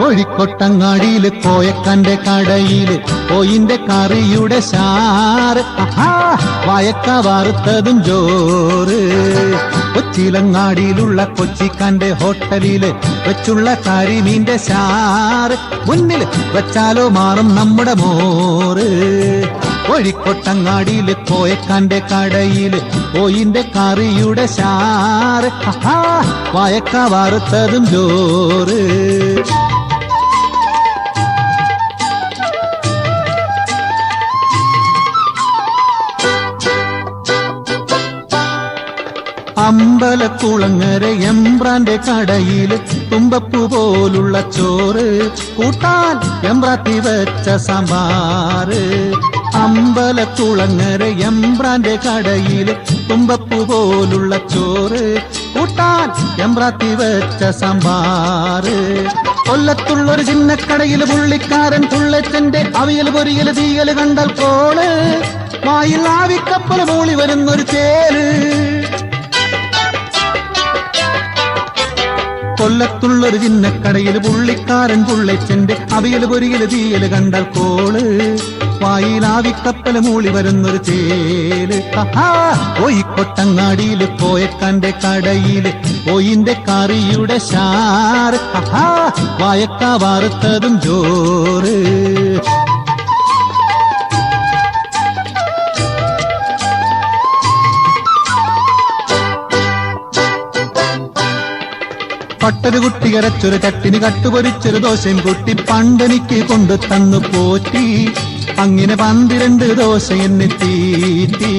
കോഴിക്കോട്ടങ്ങാടിയില് കോയക്കന്റെ കടയില് കോയിന്റെ കറിയുടെ ചാറ് വായക്ക വറുത്തതും ചോറ്. കൊച്ചിയിലങ്ങാടിയിലുള്ള കൊച്ചിക്കാന്റെ ഹോട്ടലില് വെച്ചുള്ള കരിമീന്റെ ചാറ് മുന്നിൽ വെച്ചാലോ മാറും നമ്മുടെ മോറ്. കോഴിക്കോട്ടങ്ങാടിയില് കോയക്കാന്റെ കടയില് കോയിന്റെ കറിയുടെ ചാറ് വായക്ക വറുത്തതും ചോറ്. അമ്പലക്കുളങ്ങര എമ്പ്രാന്റെ കടയില് തുമ്പപ്പൂ പോലുള്ള ചോറ് കൂട്ടാൻ എമ്പ്രാത്തി വെച്ച സാമ്പാറ്. അമ്പലക്കുളങ്ങര എമ്പ്രാന്റെ കടയില് തുമ്പപ്പൂ പോലുള്ള ചോറ് കൂട്ടാൻ എമ്പ്രാത്തി വെച്ച സാമ്പാറ്. കൊല്ലത്തുള്ളൊരു ചിന്നക്കടയില് പുള്ളിക്കാരൻ പുള്ളച്ചന്റെ അവിയൽ പൊരിയല് തീയല് കണ്ടാൽ കോള് വായിൽ ആവിക്കപ്പൽ മൂളി വരുന്നൊരു ചേല്. കൊല്ലത്തുള്ളൊരു ചിന്നക്കടയില് പുള്ളിക്കാരൻ പുള്ളച്ചന്റെ അവിയല് പൊരിയല് തീയല് കണ്ടാൽ കോള് വായിലാവിക്കപ്പല് മൂളി വരുന്നൊരു ചേല്. കോഴിക്കോട്ടങ്ങാടിയില് കോയക്കാന്റെ കടയില് കോയിന്റെ കറിയുടെ ചാറ് വായക്ക വറുത്തതും ചോറ്. പട്ടൊരു കുട്ടി കരച്ചൊരു ചട്ടിന് കട്ടുപൊരിച്ചൊരു ദോശയും കുട്ടി പണ്ടെനിക്ക് കൊണ്ടു തന്നു പോറ്റി അങ്ങനെ 12 ദോശ എന്നെ തീറ്റി.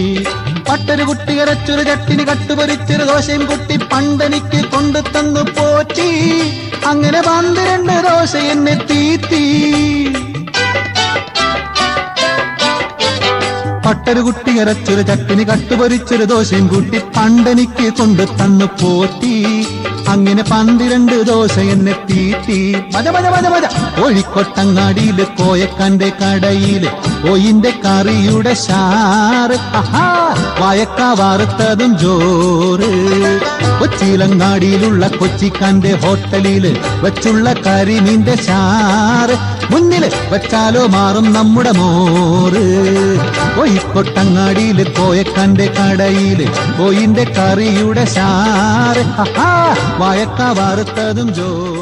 പട്ടൊരു കുട്ടി കരച്ചൊരു ചട്ടിന് കട്ടുപൊരിച്ചൊരു ദോശയും കുട്ടി പണ്ടെനിക്ക് കൊണ്ടു തന്നു പോറ്റി അങ്ങനെ 12 ദോശ എന്നെ തീറ്റി. പട്ടൊരു കുട്ടി കരച്ചൊരു ചട്ടിന് കട്ടുപൊരിച്ചൊരു ദോശയും കുട്ടി പണ്ടെനിക്ക് കൊണ്ടു തന്നു പോറ്റി അങ്ങനെ 12 ദോശ എന്നെ തീറ്റി. മജ മജ മജ മജ. കോഴിക്കോട്ടങ്ങാടിയില് കോയക്കാന്റെ കടയില് കോയിന്റെ കറിയുടെ ചാറ് വായക്ക വറുത്തതും ചോറ്. കൊച്ചിയിലങ്ങാടിയിലുള്ള കൊച്ചിക്കാന്റെ ഹോട്ടലില് വെച്ചുള്ള കരിമീന്റെ ചാറ് മുന്നില് വെച്ചാലോ മാറും നമ്മുടെ മോറ്. കോഴിക്കോട്ടങ്ങാടിയില് കോയക്കാന്റെ കടയില് കോയിന്റെ കറിയുടെ ചാറ് വായക്ക വറുത്തതും ചോറ്.